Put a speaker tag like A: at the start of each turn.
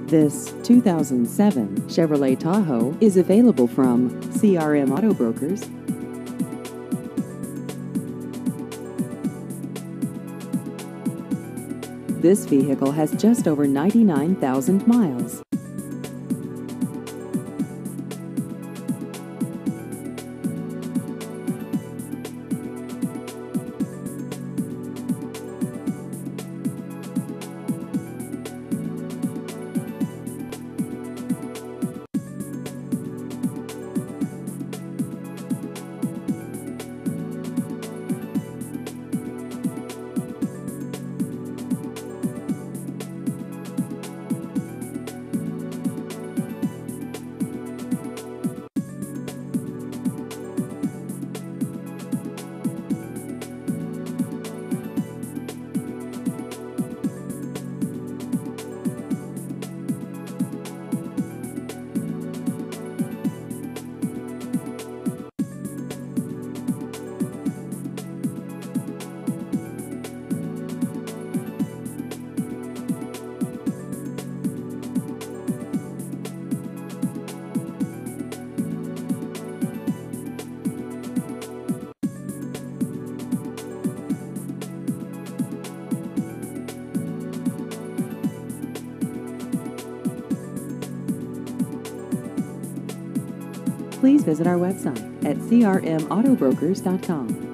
A: This 2007 Chevrolet Tahoe is available from CRM Auto Brokers. This vehicle has just over 99,000 miles. Please visit our website at crmautobrokers.com.